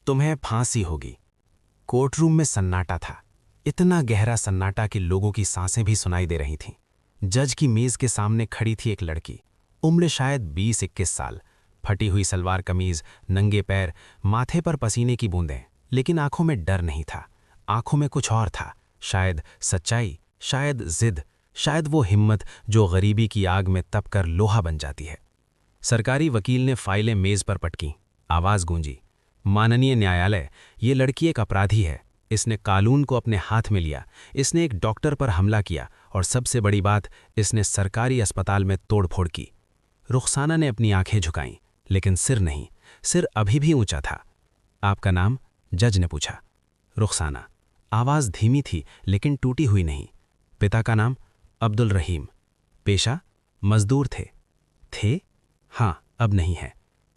तुम्हें फांसी होगी। कोर्टरूम में सन्नाटा था, इतना गहरा सन्नाटा कि लोगों की सांसें भी सुनाई दे रही थीं। जज की मेज के सामने खड़ी थी एक लड़की, उम्र शायद 20-21 साल, फटी हुई सलवार कमीज, नंगे पैर, माथे पर पसीने की बूंदें, लेकिन आंखों में डर नहीं था। आंखों में कुछ और था, शायद सच्चाई, शायद जिद, शायद वो हिम्मत जो गरीबी की आग में तपकर लोहा बन जाती है। सरकारी वकील ने फाइलें मेज पर पटकी। आवाज गूंजी, माननीय न्यायालय, ये लड़की एक अपराधी है। इसने कानून को अपने हाथ में लिया, इसने एक डॉक्टर पर हमला किया और सबसे बड़ी बात, इसने सरकारी अस्पताल में तोड़फोड़ की। रुखसाना ने अपनी आंखें झुकाईं, लेकिन सिर नहीं, सिर अभी भी ऊंचा था। आपका नाम? जज ने पूछा। रुखसाना। आवाज धीमी थी लेकिन टूटी हुई नहीं। पिता का नाम? अब्दुल रहीम। पेशा? मजदूर थे। थे? हाँ, अब नहीं है।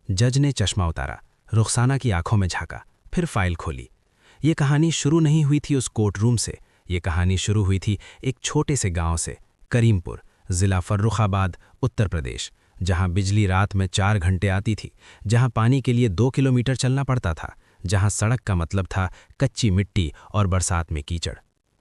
जज ने चश्मा उतारा, रुखसाना की आंखों में झांका, फिर फाइल खोली। ये कहानी शुरू नहीं हुई थी उस कोर्टरूम से, ये कहानी शुरू हुई थी एक छोटे से गांव से, करीमपुर, जिला फर्रुखाबाद, उत्तर प्रदेश, जहां बिजली रात में 4 घंटे आती थी, जहां पानी के लिए 2 किलोमीटर चलना पड़ता था, जहां सड़क का मतलब था कच्ची मिट्टी और बरसात में कीचड़।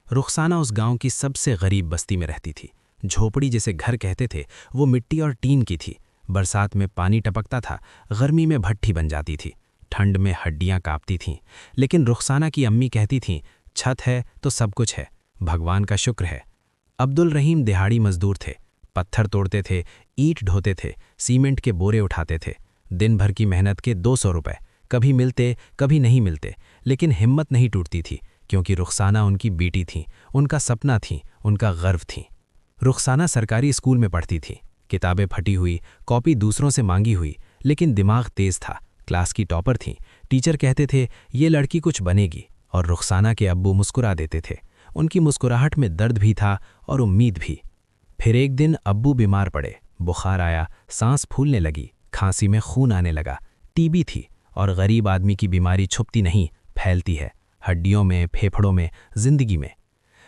रुखसाना उस गांव की सबसे गरीब बस्ती में रहती थी। झोपड़ी जिसे घर कहते थे, वो मिट्टी और टीन की थी। बरसात में पानी टपकता था, गर्मी में भट्ठी बन जाती थी, ठंड में हड्डियां कांपती थीं। लेकिन रुखसाना की अम्मी कहती थीं, छत है तो सब कुछ है, भगवान का शुक्र है। अब्दुल रहीम दिहाड़ी मजदूर थे, पत्थर तोड़ते थे, ईंट ढोते थे, सीमेंट के बोरे उठाते थे। दिन भर की मेहनत के 200 रुपए, कभी मिलते कभी नहीं मिलते, लेकिन हिम्मत नहीं टूटती थी, क्योंकि रुखसाना उनकी बेटी थी, उनका सपना थी, उनका गर्व थी। रुखसाना सरकारी स्कूल में पढ़ती थी, किताबें फटी हुई, कॉपी दूसरों से मांगी हुई, लेकिन दिमाग तेज था, क्लास की टॉपर थी। टीचर कहते थे ये लड़की कुछ बनेगी, और रुखसाना के अब्बू मुस्कुरा देते थे। उनकी मुस्कुराहट में दर्द भी था और उम्मीद भी। फिर एक दिन अब्बू बीमार पड़े, बुखार आया, सांस फूलने लगी, खांसी में खून आने लगा। टीबी थी, और गरीब आदमी की बीमारी छुपती नहीं, फैलती है, हड्डियों में, फेफड़ों में, जिंदगी में।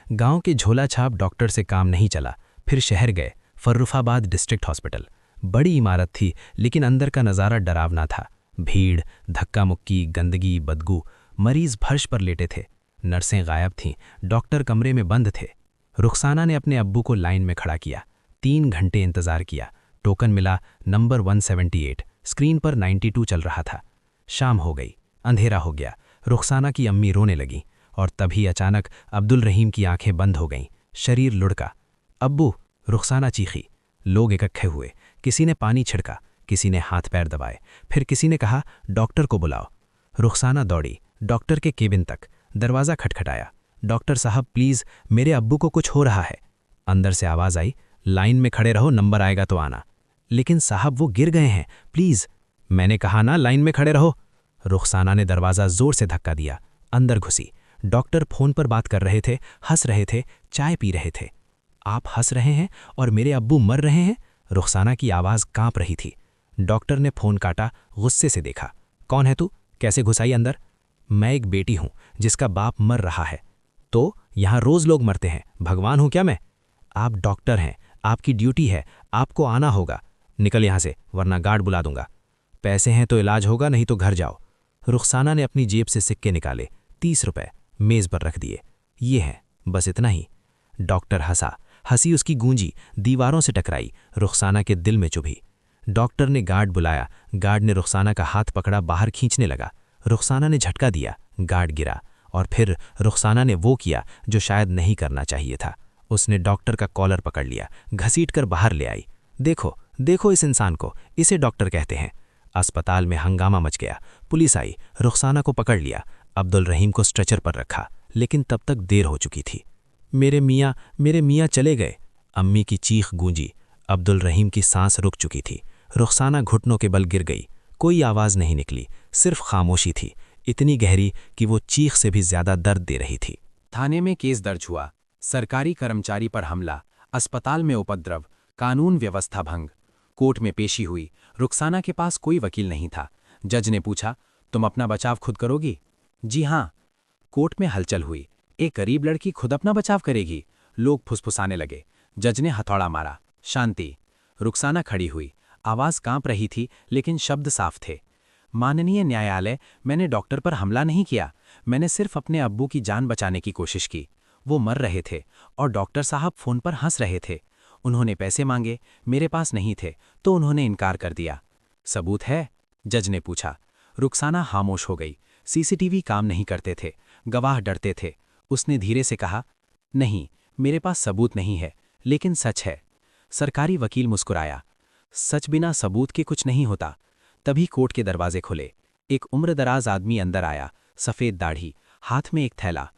गांव के झोला छाप डॉक्टर से काम नहीं चला, फिर शहर गए, फर्रुखाबाद डिस्ट्रिक्ट हॉस्पिटल। बड़ी इमारत थी, लेकिन अंदर का नज़ारा डरावना था। भीड़, धक्का मुक्की, गंदगी, बदबू। मरीज फर्श पर लेटे थे, नर्सें गायब थीं, डॉक्टर कमरे में बंद थे। रुखसाना ने अपने अब्बू को लाइन में खड़ा किया, 3 घंटे इंतजार किया। टोकन मिला, नंबर 178, स्क्रीन पर 92 चल रहा था। शाम हो गई, अंधेरा हो गया। रुखसाना की अम्मी रोने लगी, और तभी अचानक अब्दुल रहीम की आंखें बंद हो गईं, शरीर लुढ़का। अब्बू! रुखसाना चीखी। लोग इकट्ठे हुए, किसी ने पानी छिड़का, किसी ने हाथ पैर दबाए, फिर किसी ने कहा डॉक्टर को बुलाओ। रुखसाना दौड़ी डॉक्टर के केबिन तक, दरवाज़ा खटखटाया। डॉक्टर साहब प्लीज़, मेरे अब्बू को कुछ हो रहा है। अंदर से आवाज़ आई, लाइन में खड़े रहो, नंबर आएगा तो आना। लेकिन साहब वो गिर गए हैं, प्लीज़। मैंने कहा ना लाइन में खड़े रहो। रुखसाना ने दरवाज़ा जोर से धक्का दिया, अंदर घुसी। डॉक्टर फ़ोन पर बात कर रहे थे, हंस रहे थे, चाय पी रहे थे। आप हंस रहे हैं और मेरे अब्बू मर रहे हैं? रुखसाना की आवाज़ कांप रही थी। डॉक्टर ने फ़ोन काटा, गुस्से से देखा। कौन है तू? कैसे घुस आई अंदर? मैं एक बेटी हूँ जिसका बाप मर रहा है। तो यहाँ रोज़ लोग मरते हैं, भगवान हूँ क्या मैं? आप डॉक्टर हैं, आपकी ड्यूटी है, आपको आना होगा। निकल यहाँ से, वरना गार्ड बुला दूंगा। पैसे हैं तो इलाज होगा, नहीं तो घर जाओ। रुखसाना ने अपनी जेब से सिक्के निकाले, 30 रुपए मेज़ पर रख दिए। ये हैं, बस इतना ही। डॉक्टर हंसा, हंसी उसकी गूंजी, दीवारों से टकराई, रुखसाना के दिल में चुभी। डॉक्टर ने गार्ड बुलाया, गार्ड ने रुखसाना का हाथ पकड़ा, बाहर खींचने लगा। रुखसाना ने झटका दिया, गार्ड गिरा, और फिर रुखसाना ने वो किया जो शायद नहीं करना चाहिए था। उसने डॉक्टर का कॉलर पकड़ लिया, घसीटकर बाहर ले आई। देखो देखो इस इंसान को, इसे डॉक्टर कहते हैं। अस्पताल में हंगामा मच गया, पुलिस आई, रुखसाना को पकड़ लिया, अब्दुल रहीम को स्ट्रेचर पर रखा, लेकिन तब तक देर हो चुकी थी। मेरे मियाँ चले गए। अम्मी की चीख गूंजी। अब्दुल रहीम की सांस रुक चुकी थी। रुखसाना घुटनों के बल गिर गई। कोई आवाज़ नहीं निकली, सिर्फ खामोशी थी, इतनी गहरी कि वो चीख से भी ज्यादा दर्द दे रही थी। थाने में केस दर्ज हुआ, सरकारी कर्मचारी पर हमला, अस्पताल में उपद्रव, कानून व्यवस्था भंग। कोर्ट में पेशी हुई। रुखसाना के पास कोई वकील नहीं था। जज ने पूछा, तुम अपना बचाव खुद करोगी? जी हाँ। कोर्ट में हलचल हुई। एक गरीब लड़की खुद अपना बचाव करेगी? लोग फुसफुसाने लगे। जज ने हथौड़ा मारा, शांति। रुखसाना खड़ी हुई, आवाज कांप रही थी, लेकिन शब्द साफ थे। माननीय न्यायालय, मैंने डॉक्टर पर हमला नहीं किया। मैंने सिर्फ अपने अब्बू की जान बचाने की कोशिश की। वो मर रहे थे और डॉक्टर साहब फ़ोन पर हंस रहे थे। उन्होंने पैसे मांगे, मेरे पास नहीं थे, तो उन्होंने इनकार कर दिया। सबूत है? जज ने पूछा। रुखसाना खामोश हो गई। सीसीटीवी काम नहीं करते थे, गवाह डरते थे। उसने धीरे से कहा, नहीं, मेरे पास सबूत नहीं है, लेकिन सच है। सरकारी वकील मुस्कुराया। सच बिना सबूत के कुछ नहीं होता। तभी कोर्ट के दरवाजे खुले। एक उम्रदराज आदमी अंदर आया, सफ़ेद दाढ़ी, हाथ में एक थैला।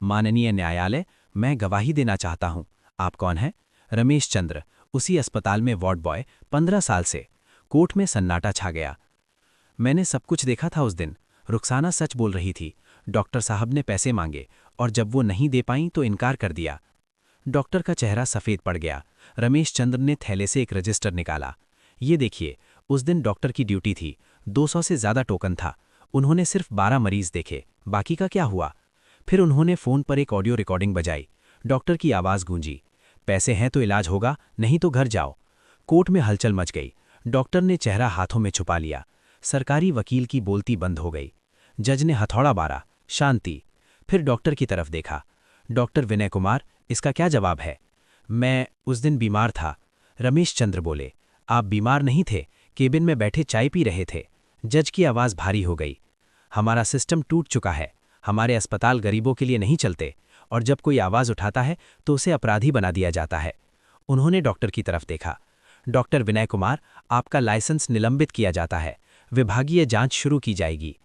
माननीय न्यायालय, मैं गवाही देना चाहता हूँ। आप कौन हैं? रमेश चंद्र, उसी अस्पताल में वार्ड बॉय, 15 साल से। कोर्ट में सन्नाटा छा गया। मैंने सब कुछ देखा था उस दिन। रुखसाना सच बोल रही थी। डॉक्टर साहब ने पैसे मांगे और जब वो नहीं दे पाईं तो इनकार कर दिया। डॉक्टर का चेहरा सफ़ेद पड़ गया। रमेश चंद्र ने थैले से एक रजिस्टर निकाला। ये देखिए, उस दिन डॉक्टर की ड्यूटी थी, 200 से ज़्यादा टोकन था। उन्होंने सिर्फ 12 मरीज देखे, बाकी का क्या हुआ? फिर उन्होंने फ़ोन पर एक ऑडियो रिकॉर्डिंग बजाई। डॉक्टर की आवाज़ गूंजी, पैसे हैं तो इलाज होगा, नहीं तो घर जाओ। कोर्ट में हलचल मच गई। डॉक्टर ने चेहरा हाथों में छुपा लिया। सरकारी वकील की बोलती बंद हो गई। जज ने हथौड़ा मारा, शांति। फिर डॉक्टर की तरफ देखा। डॉक्टर विनय कुमार, इसका क्या जवाब है? मैं उस दिन बीमार था। रमेश चंद्र बोले। आप बीमार नहीं थे, केबिन में बैठे चाय पी रहे थे। जज की आवाज़ भारी हो गई। हमारा सिस्टम टूट चुका है। हमारे अस्पताल गरीबों के लिए नहीं चलते, और जब कोई आवाज़ उठाता है तो उसे अपराधी बना दिया जाता है। उन्होंने डॉक्टर की तरफ देखा। डॉक्टर विनय कुमार, आपका लाइसेंस निलंबित किया जाता है। विभागीय जांच शुरू की जाएगी।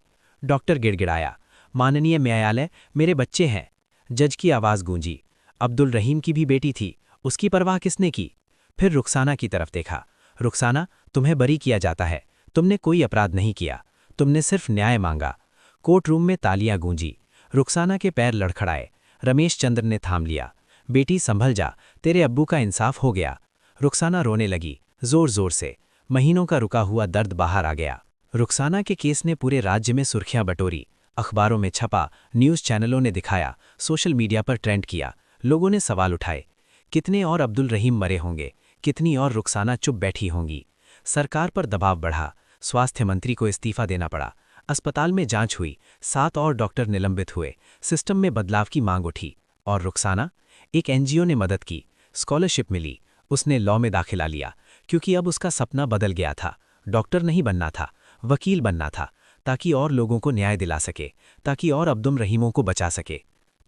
डॉक्टर गिड़गिड़ाया, माननीय न्यायालय, मेरे बच्चे हैं। जज की आवाज़ गूंजी, अब्दुल रहीम की भी बेटी थी, उसकी परवाह किसने की? फिर रुखसाना की तरफ देखा। रुखसाना, तुम्हें बरी किया जाता है। तुमने कोई अपराध नहीं किया, तुमने सिर्फ न्याय मांगा। कोर्ट रूम में तालियां गूंजी। रुखसाना के पैर लड़खड़ाए। रमेश चंद्र ने थाम लिया। बेटी संभल जा, तेरे अब्बू का इंसाफ हो गया। रुखसाना रोने लगी, जोर जोर से। महीनों का रुका हुआ दर्द बाहर आ गया। रुखसाना के केस ने पूरे राज्य में सुर्खियां बटोरी। अखबारों में छपा, न्यूज़ चैनलों ने दिखाया, सोशल मीडिया पर ट्रेंड किया। लोगों ने सवाल उठाए, कितने और अब्दुल रहीम मरे होंगे, कितनी और रुखसाना चुप बैठी होंगी। सरकार पर दबाव बढ़ा। स्वास्थ्य मंत्री को इस्तीफा देना पड़ा। अस्पताल में जांच हुई, 7 और डॉक्टर निलंबित हुए। सिस्टम में बदलाव की मांग उठी। और रुखसाना? एक एनजीओ ने मदद की, स्कॉलरशिप मिली। उसने लॉ में दाखिला लिया, क्योंकि अब उसका सपना बदल गया था। डॉक्टर नहीं बनना था, वकील बनना था, ताकि और लोगों को न्याय दिला सके, ताकि और अब्दुल रहीमों को बचा सके।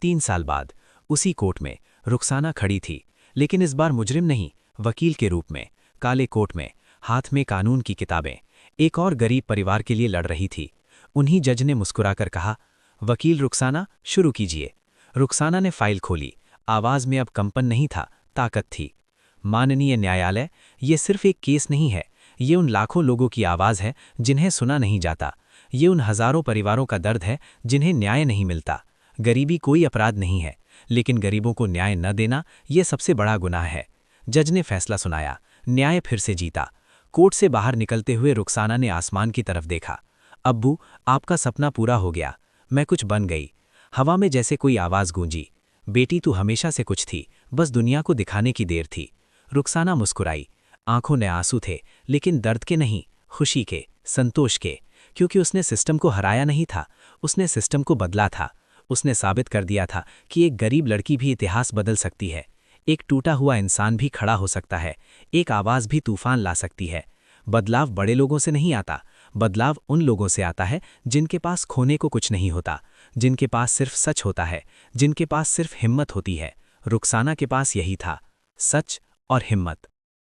3 साल बाद उसी कोर्ट में रुखसाना खड़ी थी, लेकिन इस बार मुजरिम नहीं, वकील के रूप में। काले कोट में, हाथ में कानून की किताबें। एक और गरीब परिवार के लिए लड़ रही थी। उन्हीं जज ने मुस्कुराकर कहा, वकील रुखसाना, शुरू कीजिए। रुखसाना ने फाइल खोली। आवाज़ में अब कंपन नहीं था, ताकत थी। माननीय न्यायालय, ये सिर्फ एक केस नहीं है, ये उन लाखों लोगों की आवाज़ है जिन्हें सुना नहीं जाता। ये उन हज़ारों परिवारों का दर्द है जिन्हें न्याय नहीं मिलता। गरीबी कोई अपराध नहीं है, लेकिन गरीबों को न्याय न देना ये सबसे बड़ा गुनाह है। जज ने फैसला सुनाया। न्याय फिर से जीता। कोर्ट से बाहर निकलते हुए रुखसाना ने आसमान की तरफ देखा। अब्बू, आपका सपना पूरा हो गया। मैं कुछ बन गई। हवा में जैसे कोई आवाज़ गूंजी, बेटी तू हमेशा से कुछ थी, बस दुनिया को दिखाने की देर थी। रुखसाना मुस्कुराई। आंखों में आंसू थे, लेकिन दर्द के नहीं, खुशी के, संतोष के। क्योंकि उसने सिस्टम को हराया नहीं था, उसने सिस्टम को बदला था। उसने साबित कर दिया था कि एक गरीब लड़की भी इतिहास बदल सकती है। एक टूटा हुआ इंसान भी खड़ा हो सकता है। एक आवाज़ भी तूफान ला सकती है। बदलाव बड़े लोगों से नहीं आता, बदलाव उन लोगों से आता है जिनके पास खोने को कुछ नहीं होता, जिनके पास सिर्फ सच होता है, जिनके पास सिर्फ हिम्मत होती है। रुखसाना के पास यही था, सच और हिम्मत।